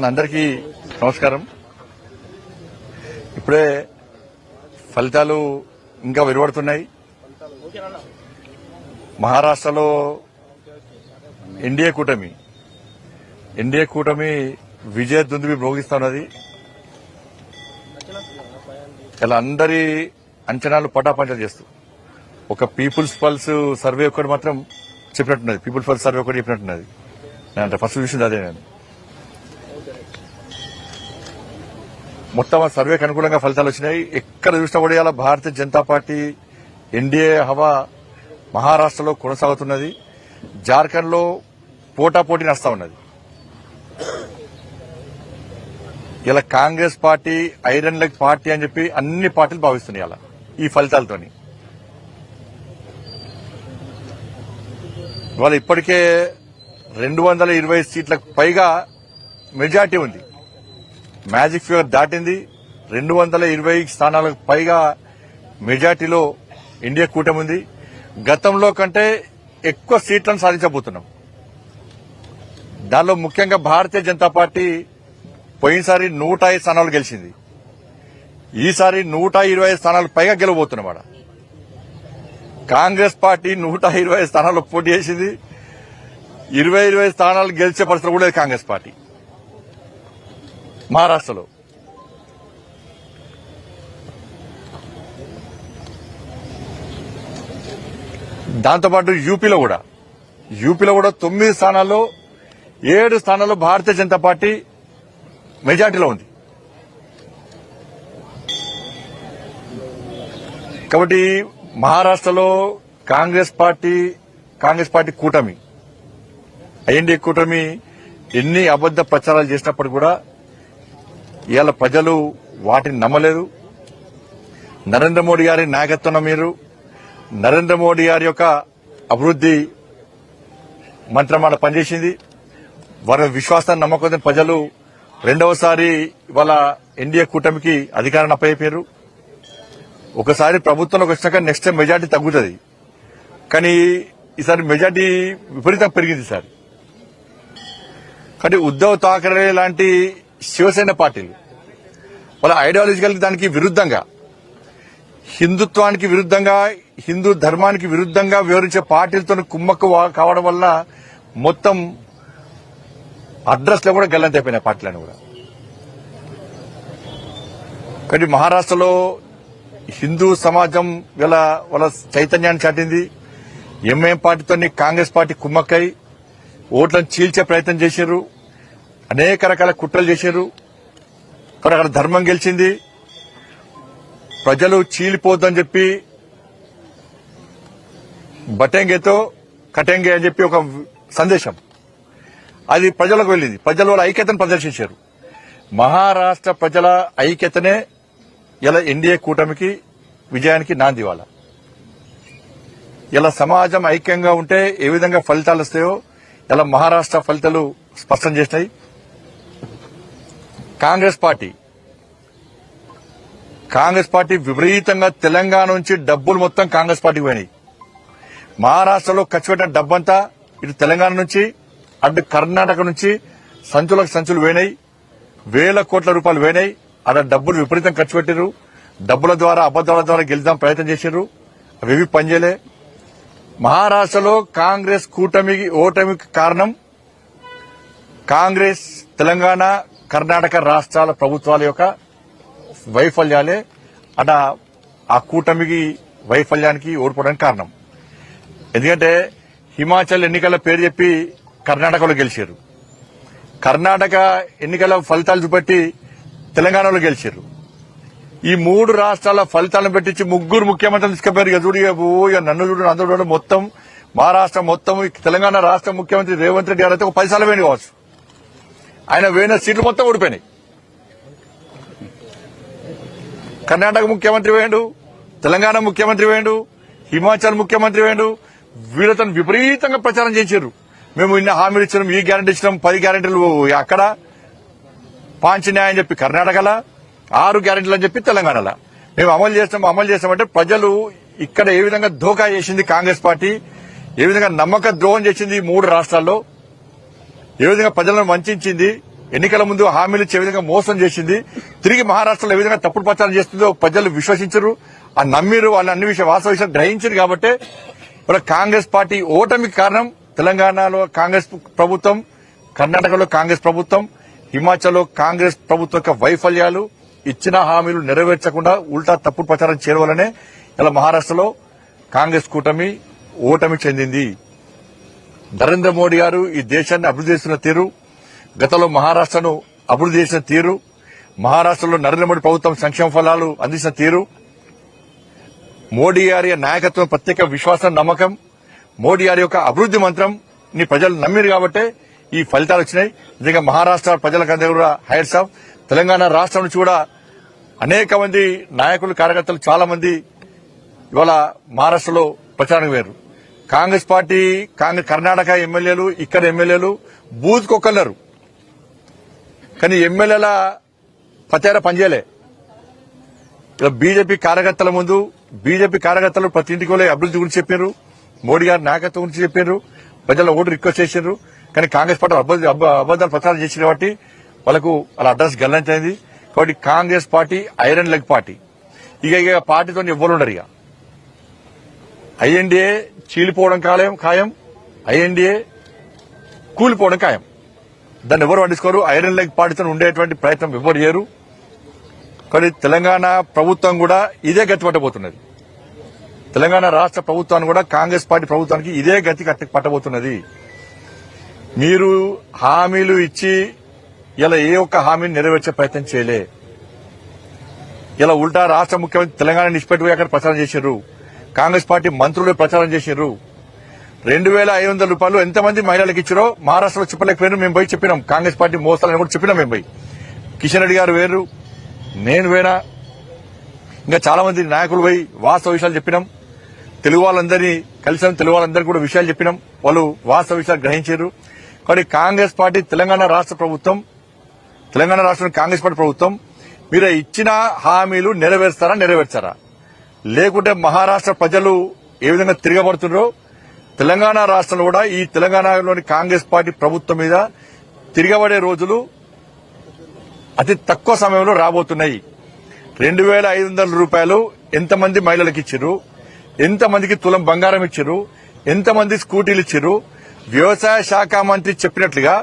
అందరికీ నమస్కారం. ఇప్పుడే ఫలితాలు ఇంకా వెలువడుతున్నాయి. మహారాష్ట్రలో ఎన్డీఏ కూటమి విజయ దుందుబి మ్రోగిస్తున్నది. ఇలా అందరి అంచనాలు పటాపంచలు చేస్తూ ఒక పీపుల్స్ పల్స్ సర్వే ఒకటి మాత్రం చెప్పినట్టున్నది. పీపుల్స్ పల్స్ సర్వే ఒకటి చెప్పినట్టున్నది. నేను ఫస్ట్ చూసింది అదే. నేను మొత్తం ఆ సర్వేకి అనుకూలంగా ఫలితాలు వచ్చినాయి. ఎక్కడ చూసినా కూడా ఇలా భారతీయ జనతా పార్టీ ఎన్డీఏ హవా మహారాష్ట్రలో కొనసాగుతున్నది. జార్ఖండ్ లో పోటాపోటీ నడుస్తా ఉన్నది. ఇలా Congress party iron leg party అని చెప్పి అన్ని పార్టీలు భావిస్తున్నాయి అలా ఈ ఫలితాలతోని. ఇవాళ ఇప్పటికే 220 సీట్లకు పైగా మెజార్టీ ఉంది. మ్యాజిక్ ఫిగర్ దాటింది. 220 స్థానాలకు పైగా మెజార్టీలో ఇండియా కూటమి ఉంది. గతంలో కంటే ఎక్కువ సీట్లను సాధించబోతున్నాం. దానిలో ముఖ్యంగా భారతీయ జనతా పార్టీ పోయినసారి 105 స్థానాలు గెలిచింది. ఈసారి 125 స్థానాలకు పైగా గెలవబోతున్నమాట. కాంగ్రెస్ పార్టీ 120 స్థానాల్లో పోటీ చేసింది. 20 స్థానాలు గెలిచే పరిస్థితి కూడా లేదు కాంగ్రెస్ పార్టీ మహారాష్ట్రలో. దాంతోపాటు యూపీలో కూడా 9 స్థానాల్లో 7 స్థానాల్లో భారతీయ జనతా పార్టీ మెజార్టీలో ఉంది. కాబట్టి మహారాష్ట్రలో కాంగ్రెస్ పార్టీ కూటమి ఎన్డీఏ కూటమి ఎన్ని అబద్ద ప్రచారాలు చేసినప్పుడు కూడా ఇవాళ ప్రజలు వాటిని నమ్మలేదు. నరేంద్ర మోడీ గారి నాయకత్వం మీరు నరేంద్ర మోడీ గారి యొక్క అభివృద్ది మంత్రమాల పనిచేసింది. వారి విశ్వాసాన్ని నమ్మకం ప్రజలు రెండవసారి ఇవాళ ఎన్డీఏ కూటమికి అధికారాన్ని అప్పయ్యారు. ఒకసారి ప్రభుత్వంలోకి వచ్చినాక నెక్స్ట్ టైం మెజార్టీ తగ్గుతుంది. కానీ ఈసారి మెజార్టీ విపరీతంగా పెరిగింది సార్. కానీ ఉద్దవ్ ఠాకరే లాంటి శివసేన పార్టీలు వాళ్ళ ఐడియాలజికల్ దానికి విరుద్దంగా, హిందుత్వానికి విరుద్దంగా, హిందూ ధర్మానికి విరుద్దంగా వివరించే పార్టీలతో కుమ్మక్కు కావడం వల్ల మొత్తం అడ్రస్ లో కూడా గల్లంతైపోయినాయి పార్టీలను కూడా. కానీ మహారాష్ట్రలో హిందూ సమాజం వాళ్ళ చైతన్యాన్ని చాటింది. ఎంఐఎం పార్టీతో కాంగ్రెస్ పార్టీ కుమ్మక్కై ఓట్లను చీల్చే ప్రయత్నం చేశారు. అనేక రకాల కుట్రలు చేశారు. కానీ అక్కడ ధర్మం గెలిచింది. ప్రజలు చీలిపోద్దని చెప్పి బటెంగేతో కటెంగే అని చెప్పి ఒక సందేశం అది ప్రజలకు వెళ్ళింది. ప్రజలు వాళ్ళ ఐక్యతను ప్రదర్శించారు. మహారాష్ట్ర ప్రజల ఐక్యతనే ఇలా ఎన్డీఏ కూటమికి విజయానికి నాంది. వాళ్ళ ఇలా సమాజం ఐక్యంగా ఉంటే ఏ విధంగా ఫలితాలు వస్తాయో ఇలా మహారాష్ట్ర ఫలితాలు స్పష్టం చేస్తాయి. కాంగ్రెస్ పార్టీ విపరీతంగా తెలంగాణ నుంచి డబ్బులు మొత్తం కాంగ్రెస్ పార్టీకి పోయినాయి. మహారాష్ట్రలో ఖర్చు పెట్టిన డబ్బంతా ఇటు తెలంగాణ నుంచి అటు కర్ణాటక నుంచి సంచులకు సంచులు పోయినాయి. 1,000 కోట్ల రూపాయలు పోయినాయి. అక్కడ డబ్బులు విపరీతం ఖర్చు పెట్టారు. డబ్బుల ద్వారా అబద్దాల ద్వారా గెలుద్దాం ప్రయత్నం చేశారు. అవి పనిచేయలే. మహారాష్ట్రలో కాంగ్రెస్ కూటమికి ఓటమికి కారణం కాంగ్రెస్ తెలంగాణ కర్ణాటక రాష్ట్రాల ప్రభుత్వాల యొక్క వైఫల్యాలే. అట ఆ కూటమికి వైఫల్యానికి ఓడిపోవడానికి కారణం. ఎందుకంటే హిమాచల్ ఎన్నికల పేరు చెప్పి కర్ణాటకలో గెలిచారు. కర్ణాటక ఎన్నికల ఫలితాలు చూపెట్టి తెలంగాణలో గెలిచారు. ఈ 3 రాష్ట్రాల ఫలితాలను పెట్టించి 3 ముఖ్యమంత్రులు తీసుకుపోయారు. ఇక చూడు, ఇక నన్ను చూడు, అందరూ చూడు, మొత్తం మహారాష్ట్ర మొత్తం తెలంగాణ రాష్ట్ర ముఖ్యమంత్రి రేవంత్ రెడ్డి గారు అయితే ఒక 10 సార్లు వేయండి కావచ్చు. ఆయన వేయిన సీట్లు మొత్తం ఓడిపోయినాయి. కర్ణాటక ముఖ్యమంత్రి వేయండు, తెలంగాణ ముఖ్యమంత్రి వేయండు, హిమాచల్ ముఖ్యమంత్రి వేయండు. వీళ్ళతో విపరీతంగా ప్రచారం చేశారు. మేము ఇన్ని హామీలు ఇచ్చినాం, ఈ గ్యారెంటీ ఇచ్చినాం, 10 గ్యారెంటీలు అక్కడ, 5 న్యాయం చెప్పి కర్ణాటకలా, 6 గ్యారెంటీలు అని చెప్పి తెలంగాణలో మేము అమలు చేస్తామంటే ప్రజలు ఇక్కడ ఏ విధంగా ధోకా చేసింది కాంగ్రెస్ పార్టీ, ఏ విధంగా నమ్మక ద్రోహం చేసింది 3 రాష్ట్రాల్లో ఏ విధంగా ప్రజలను వంచింది, ఎన్నికల ముందు హామీలు ఇచ్చే విధంగా మోసం చేసింది, తిరిగి మహారాష్ట్రలో ఏ విధంగా తప్పుడు ప్రచారం చేస్తుందో ప్రజలు విశ్వసించరు, ఆ నమ్మిరు, వాళ్ళ అన్ని వాస్తవ విషయాలు గ్రహించారు. కాబట్టి ఇప్పుడు కాంగ్రెస్ పార్టీ ఓటమికి కారణం తెలంగాణలో కాంగ్రెస్ ప్రభుత్వం, కర్ణాటకలో కాంగ్రెస్ ప్రభుత్వం, హిమాచల్లో కాంగ్రెస్ ప్రభుత్వం యొక్క వైఫల్యాలు, ఇచ్చిన హామీలు నెరవేర్చకుండా ఉల్టా తప్పుడు ప్రచారం చేయడం వల్లనే ఇలా మహారాష్ట్రలో కాంగ్రెస్ కూటమి ఓటమి చెందింది. నరేంద్ర మోడీ గారు ఈ దేశాన్ని అభివృద్ధి చేస్తున్న తీరు, గతంలో మహారాష్ట్రను అభివృద్ధి చేసిన తీరు, మహారాష్ట్రలో నరేంద్ర మోడీ ప్రభుత్వం సంక్షేమ ఫలాలు అందించిన తీరు, మోడీ గారి నాయకత్వం ప్రత్యేక విశ్వాసం, నమ్మకం, మోడీ గారి యొక్క అభివృద్ధి మంత్రం ని ప్రజలు నమ్మిరు కాబట్టే ఈ ఫలితాలు వచ్చినాయి. నిజంగా మహారాష్ట్ర ప్రజలకందరూ కూడా హైట్స్ ఆఫ్. తెలంగాణ రాష్ట్రం నుంచి కూడా అనేక మంది నాయకులు, కార్యకర్తలు చాలా మంది ఇవాళ మహారాష్ట్రలో ప్రచారం వేరు. కాంగ్రెస్ పార్టీ కర్ణాటక ఎమ్మెల్యేలు, ఇక్కడ ఎమ్మెల్యేలు బూత్కొక్కన్నారు, కానీ ఎమ్మెల్యేల ప్రచారం పనిచేయలే. ఇలా బీజేపీ కార్యకర్తల ముందు బీజేపీ కార్యకర్తలు ప్రతి ఇంటికి వెళ్ళి అభివృద్ధి గురించి చెప్పారు, మోడీ గారి నాయకత్వం గురించి చెప్పారు, ప్రజల ఓటు రిక్వెస్ట్ చేశారు. కానీ కాంగ్రెస్ పార్టీ అబద్దాలు ప్రచారం చేసిన కాబట్టి వాళ్ళకు వాళ్ళ అడ్రస్ గల్లంతైంది. కాబట్టి Congress party iron leg party. ఇక పార్టీతో ఎవ్వరు ఉండరు. ఇక ఐఎన్డీఏ చీలిపోవడం ఖాయం, ఐఎన్డీఏ కూలిపోవడం ఖాయం. దాన్ని ఎవరు పట్టించుకోరు. ఐరన్ లెగ్ పార్టీతో ఉండేటువంటి ప్రయత్నం ఎవరు చేయరు. కానీ తెలంగాణ ప్రభుత్వం కూడా ఇదే గతి పట్టబోతున్నది. తెలంగాణ రాష్ట్ర ప్రభుత్వాన్ని కూడా కాంగ్రెస్ పార్టీ ప్రభుత్వానికి ఇదే గతి పట్టబోతున్నది. మీరు హామీలు ఇచ్చి ఇలా ఏ ఒక్క హామీని నెరవేర్చే ప్రయత్నం చేయలే. ఇలా ఉల్టా రాష్ట్ర ముఖ్యమంత్రి తెలంగాణ నిష్పెట్టుగా అక్కడ ప్రచారం చేశారు. కాంగ్రెస్ పార్టీ మంత్రులు ప్రచారం చేశారు. 2,500 రూపాయలు ఎంతమంది మహిళలకు ఇచ్చారో మహారాష్ట్రలో చెప్పలేకపోయారు. మేము పోయి చెప్పినాం. కాంగ్రెస్ పార్టీ మోసాలని కూడా చెప్పినాం. మేము పోయి కిషన్ రెడ్డి గారు వేరు, నేను వేనా, ఇంకా చాలా మంది నాయకులు పోయి వాస్తవ విషయాలు చెప్పినాం. తెలుగు వాళ్ళందరినీ కలిసాం, తెలుగు వాళ్ళందరికీ కూడా విషయాలు చెప్పినాం. వాళ్ళు వాస్తవ విషయాలు గ్రహించారు. కానీ కాంగ్రెస్ పార్టీ తెలంగాణ రాష్ట్ర ప్రభుత్వం, తెలంగాణ రాష్ట్రం కాంగ్రెస్ పార్టీ ప్రభుత్వం మీరు ఇచ్చిన హామీలు నెరవేర్చారా? లేకుంటే మహారాష్ట్ర ప్రజలు ఏ విధంగా తిరగబడుతున్నారో తెలంగాణ రాష్ట్రంలో కూడా ఈ తెలంగాణలోని కాంగ్రెస్ పార్టీ ప్రభుత్వం మీద తిరగబడే రోజులు అతి తక్కువ సమయంలో రాబోతున్నాయి. 2,500 రూపాయలు ఎంతమంది మహిళలకు ఇచ్చారు, ఎంతమందికి తులం బంగారం ఇచ్చారు, ఎంతమంది స్కూటీలు ఇచ్చారు? వ్యవసాయ శాఖ మంత్రి చెప్పినట్లుగా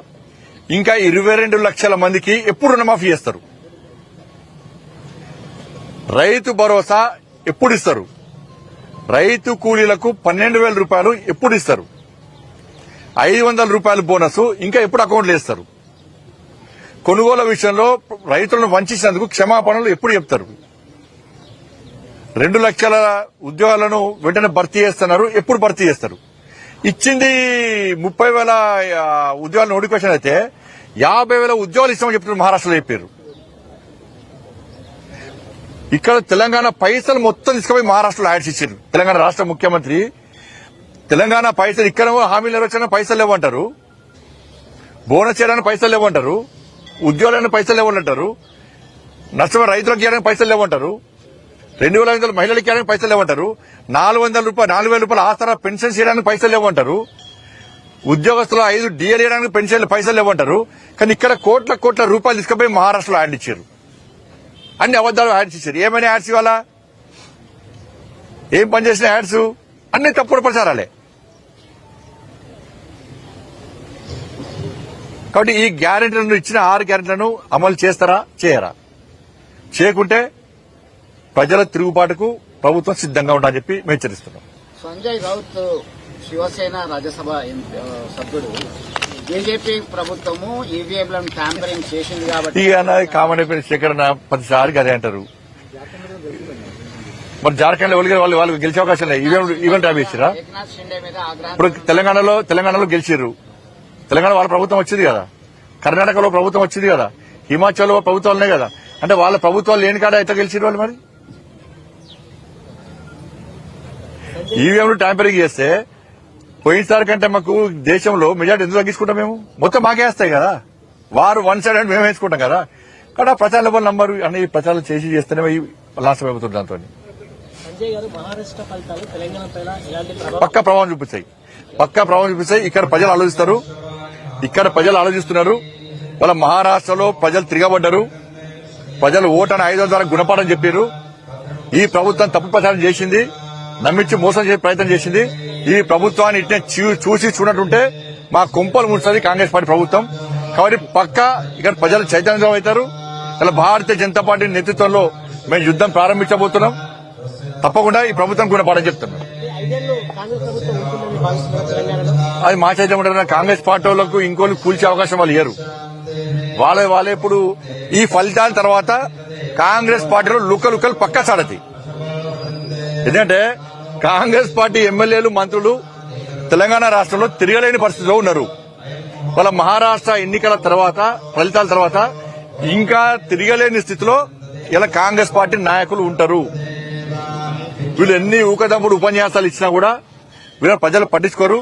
ఇంకా 22 లక్షల మందికి ఎప్పుడు రుణమాఫీ చేస్తారు? రైతు భరోసా ఎప్పుడు ఇస్తారు? రైతు కూలీలకు 12,000 రూపాయలు ఎప్పుడు ఇస్తారు? 500 రూపాయల బోనస్ ఇంకా ఎప్పుడు అకౌంట్లో వేస్తారు? కొనుగోలు విషయంలో రైతులను వంచినందుకు క్షమాపణలు ఎప్పుడు చెప్తారు? 2 లక్షల ఉద్యోగాలను వెంటనే భర్తీ చేస్తున్నారు, ఎప్పుడు భర్తీ చేస్తారు? ఇచ్చింది 30,000 ఉద్యోగాల నోటిఫికేషన్ అయితే 50,000 ఉద్యోగాలు ఇస్తామని చెప్తున్నారు. మహారాష్ట్రలో చెప్పారు. ఇక్కడ తెలంగాణ పైసలు మొత్తం తీసుకుపోయి మహారాష్ట్రలో యాడ్స్ ఇచ్చారు. తెలంగాణ రాష్ట్ర ముఖ్యమంత్రి తెలంగాణ పైసలు ఇక్కడ హామీలు నెరవేర్చడానికి పైసలు లేవంటారు, బోనస్ చేయడానికి పైసలు లేవంటారు, ఉద్యోగాలకు పైసలు లేవంటారు, నష్టమైన రైతులకు ఇవ్వడానికి పైసలు లేవంటారు, 2,500 మహిళలకు ఇవ్వడానికి పైసలు లేవంటారు, 4,000 రూపాయల ఆసరా పెన్షన్ చేయడానికి పైసలు లేవంటారు, ఉద్యోగస్తులు 5 డిఎల్ చేయడానికి పెన్షన్ పైసలు లేవంటారు. కానీ ఇక్కడ కోట్ల రూపాయలు తీసుకుపోయి మహారాష్ట్రలో యాడ్ ఇచ్చారు. అన్ని అబద్దాలు యాడ్స్ ఇచ్చారు. ఏమైనా యాడ్స్ ఇవ్వాలా? ఏం పనిచేసిన యాడ్స్? అన్ని తప్పుడు ప్రచారాలే. కాబట్టి ఈ గ్యారెంటీలను ఇచ్చిన 6 గ్యారెంటీలను అమలు చేస్తారా, చేయరా? చేయకుంటే ప్రజల తిరుగుబాటుకు ప్రభుత్వం సిద్ధంగా ఉండాలని చెప్పి మేము హెచ్చరిస్తున్నాం. సంజయ్ రౌత్ శివసేన రాజ్యసభ సభ్యుడు బీజేపీ ప్రభుత్వము ఈవీఎంలను ట్యాంపరింగ్ చేసింది కాబట్టి కామన్ అయిపోయిన శేఖరణ ప్రతిసారి అదే అంటారు. మరి జార్ఖండ్ లో వాళ్ళు గెలిచే అవకాశం లేదు. ఈవెంట్ ట్యాబ్ ఇచ్చిరా? ఏకనాథ్ షిండే మీద ఆగ్రహం. ఇప్పుడు తెలంగాణలో గెలిచిర్రు. తెలంగాణ వాళ్ళ ప్రభుత్వం వచ్చింది కదా, కర్ణాటకలో ప్రభుత్వం వచ్చింది కదా, హిమాచల్లో ప్రభుత్వాలు ఉన్నాయి కదా. అంటే వాళ్ళ ప్రభుత్వాలు లేని కాడ ఎట్లా గెలిచిరు వాళ్ళు? మరి ఈవీఎంలు ట్యాంపరింగ్ చేస్తే పోయినసారి కంటే మాకు దేశంలో మెజార్టీ ఎందుకు తగ్గించుకుంటాం? మేము మొత్తం మాకే వేస్తాయి కదా. వారు 1 సైడ్ అంటే మేము వేసుకుంటాం కదా. కాబట్టి ప్రచార లెవెల్ నంబరు అన్ని ప్రచారం చేస్తేనే లాస్ట్ అయిపోతుంది. దాంతో పక్కా ప్రభావం చూపిస్తాయి. ఇక్కడ ప్రజలు ఆలోచిస్తారు. ఇక్కడ ప్రజలు ఆలోచిస్తున్నారు. వాళ్ళ మహారాష్ట్రలో ప్రజలు తిరగబడ్డారు. ప్రజలు ఓటని 500 ద్వారా గుణపాఠం చెప్పారు. ఈ ప్రభుత్వం తప్పు ప్రచారం చేసింది, నమ్మించి మోసం చేసే ప్రయత్నం చేసింది. ఈ ప్రభుత్వాన్ని ఇట్నే చూసి చూడటుంటే మా కుంపలు ముంచుతుంది కాంగ్రెస్ పార్టీ ప్రభుత్వం. కాబట్టి పక్కా ఇక్కడ ప్రజలు చైతన్యం అవుతారు. ఇలా భారతీయ జనతా పార్టీ నేతృత్వంలో మేము యుద్దం ప్రారంభించబోతున్నాం. తప్పకుండా ఈ ప్రభుత్వం గుణపాఠం చెప్తున్నాం. అది మా చైతన్యం ఉంటుంది. కాంగ్రెస్ పార్టీ వాళ్ళకు ఇంకోళ్ళు కూల్చే అవకాశం వాళ్ళు ఇయ్యరు. వాళ్ళే ఇప్పుడు ఈ ఫలితాల తర్వాత కాంగ్రెస్ పార్టీలో లుక్కలు పక్కా సాడతాయి. ఎందుకంటే కాంగ్రెస్ పార్టీ ఎమ్మెల్యేలు మంత్రులు తెలంగాణ రాష్ట్రంలో తిరగలేని పరిస్థితిలో ఉన్నారు. వాళ్ళ మహారాష్ట్ర ఎన్నికల తర్వాత ఫలితాల తర్వాత ఇంకా తిరగలేని స్థితిలో ఇలా కాంగ్రెస్ పార్టీ నాయకులు ఉంటారు. వీళ్ళు ఎన్ని ఊకదమ్ముడు ఉపన్యాసాలు ఇచ్చినా కూడా వీళ్ళు ప్రజలు పట్టించుకోరు.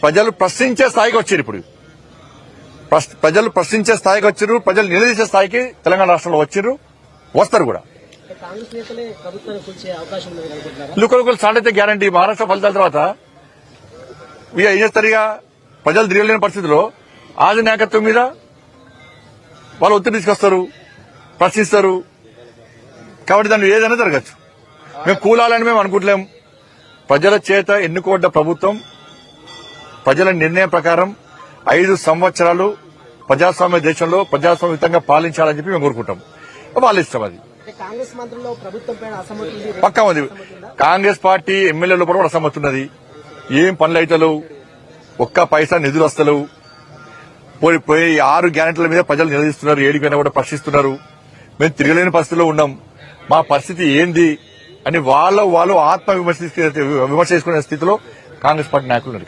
ప్రజలు ప్రశ్నించే స్థాయికి వచ్చారు. ఇప్పుడు ప్రజలు ప్రశ్నించే స్థాయికి వచ్చారు. ప్రజలు నిలదీసే స్థాయికి తెలంగాణ రాష్ట్రంలో వచ్చారు, వస్తారు కూడా. లుకలు స్టార్ట్ అయితే గ్యారంటీ. మహారాష్ట్ర ఫలితాల తర్వాత ఇక ఏం చేస్తారు? ఇక ప్రజలు తిరగలేని పరిస్థితిలో ఆది నాయకత్వం మీద వాళ్ళు ఒత్తిడి తీసుకొస్తారు, ప్రశ్నిస్తారు. కాబట్టి దాన్ని ఏదైనా జరగచ్చు. మేము కూలాలని మేము అనుకుంటలేం. ప్రజల చేత ఎన్నుకోడ్డ ప్రభుత్వం ప్రజల నిర్ణయం ప్రకారం 5 సంవత్సరాలు ప్రజాస్వామ్య దేశంలో ప్రజాస్వామ్యయుతంగా పాలించాలని చెప్పి మేము కోరుకుంటాం. వాళ్ళు ఇష్టం. అది పక్కా ఉంది. కాంగ్రెస్ పార్టీ ఎమ్మెల్యేల కూడా అసమ్మతి ఉన్నది. ఏం పనులు అవుతలేవు, ఒక్క పైసా నిధులు వస్తలేవు. పోయి 6 గ్యారెంటీల మీద ప్రజలు నిలదీస్తున్నారు, 7 కూడా ప్రశ్నిస్తున్నారు. మేము తిరగలేని పరిస్థితిలో ఉన్నాం, మా పరిస్థితి ఏంది అని వాళ్ళు ఆత్మ విమర్శ చేసుకునే స్థితిలో కాంగ్రెస్ పార్టీ నాయకులు ఉన్నారు.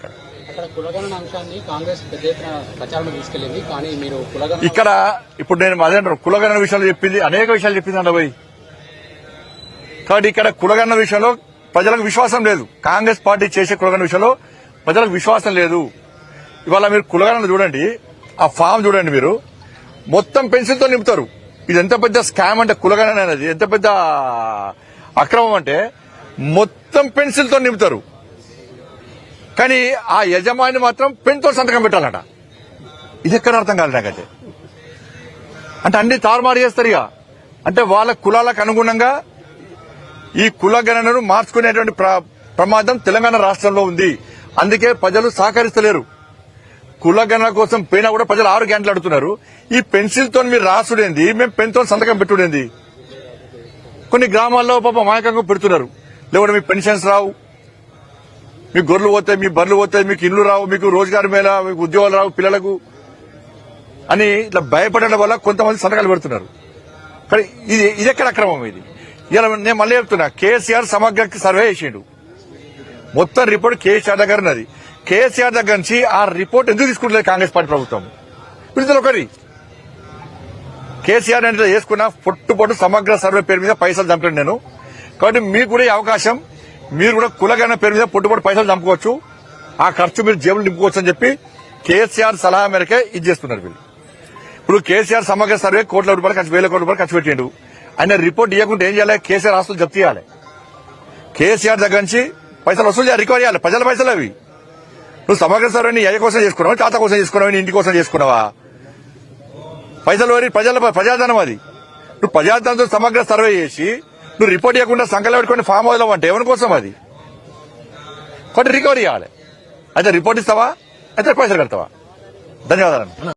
ఇక్కడ ఇప్పుడు నేను అదే అంటాను, కులగణన విషయంలో చెప్పింది అనేక విషయాలు చెప్పింది అండి. కాబట్టి ఇక్కడ కులగణన విషయంలో ప్రజలకు విశ్వాసం లేదు. కాంగ్రెస్ పార్టీ చేసే కులగణన విషయంలో ప్రజలకు విశ్వాసం లేదు. ఇవాళ మీరు కులగణన చూడండి, ఆ ఫామ్ చూడండి, మీరు మొత్తం పెన్సిల్తో నింపుతారు. ఇది ఎంత పెద్ద స్కామ్ అంటే కులగణన అనేది ఎంత పెద్ద అక్రమం అంటే మొత్తం పెన్సిల్తో నింపుతారు. కానీ ఆ యజమాని మాత్రం పెన్తో సంతకం పెట్టాలట. ఇది ఎక్కడ అర్థం కాదు నాకైతే. అంటే అన్ని తారుమారు చేస్తారు. ఇక అంటే వాళ్ళ కులాలకు అనుగుణంగా ఈ కుల గణనను మార్చుకునేటువంటి ప్రమాదం తెలంగాణ రాష్ట్రంలో ఉంది. అందుకే ప్రజలు సహకరిస్తలేరు. కుల గణన కోసం పోయినా కూడా ప్రజలు 6 గంటలు అడుగుతున్నారు. ఈ పెన్సిల్తో మీరు రాసుడేంది, మేము పెన్తో సంతకం పెట్టుడేంది. కొన్ని గ్రామాల్లో పాప మాయకంగా పెడుతున్నారు. లేకుంటే మీకు పెన్షన్స్ రావు, మీకు గొర్రెలు పోతాయి, మీ బర్రెలు పోతాయి, మీకు ఇల్లు రావు, మీకు రోజుగారు మేళ, మీకు ఉద్యోగాలు రావు పిల్లలకు అని ఇట్లా భయపడడం వల్ల కొంతమంది సంతకాలు పెడుతున్నారు. కానీ ఇది ఎక్కడ అక్రమం? ఇది ఇలా నేను మళ్ళీ చెప్తున్నా, కేసీఆర్ సమగ్ర సర్వే చేసిండు. మొత్తం రిపోర్ట్ కేసీఆర్ దగ్గర ఉన్నది. కేసీఆర్ దగ్గర నుంచి ఆ రిపోర్ట్ ఎందుకు తీసుకుంటలేదు కాంగ్రెస్ పార్టీ ప్రభుత్వం? ఇప్పుడు ఒకటి కేసీఆర్ అంటే చేసుకున్న పొట్టు సమగ్ర సర్వే పేరు మీద పైసలు చంపాను నేను. కాబట్టి మీకు కూడా ఈ అవకాశం, మీరు కూడా కులగణన పేరు మీద పొట్టు పైసలు చంపుకోవచ్చు, ఆ ఖర్చు మీరు జేబులు నింపుకోవచ్చు అని చెప్పి కేసీఆర్ సలహా మేరకే ఇది చేస్తున్నారు వీళ్ళు. ఇప్పుడు కేసీఆర్ సమగ్ర సర్వే ₹1 కోట్ల రూపాయలు 1,000 కోట్ల రూపాయలు ఖర్చు పెట్టిండు. ఆయన రిపోర్ట్ ఇవ్వకుంటే ఏం చేయాలి? కేసీఆర్ ఆస్తులు జప్తు చేయాలి. కేసీఆర్ దగ్గర నుంచి పైసలు వసూలు చేయాలి, రికవరీ చేయాలి. ప్రజల పైసలు అవి. నువ్వు సమగ్ర సర్వేని అయ్య కోసం చేసుకున్నావా, తాత కోసం చేసుకున్నావా, ఇంటి కోసం చేసుకున్నావా? పైసలు ప్రజాధనం అది. నువ్వు ప్రజాధనంతో సమగ్ర సర్వే చేసి నువ్వు రిపోర్ట్ ఇవ్వకుండా సంకలం పెట్టుకుని ఫామ్ హౌస్ అంటే ఎవరి కోసం అది? కాబట్టి రికవరీ చేయాలి. అయితే రిపోర్ట్ ఇస్తావా, అయితే పైసలు కడతావా? ధన్యవాదాలు.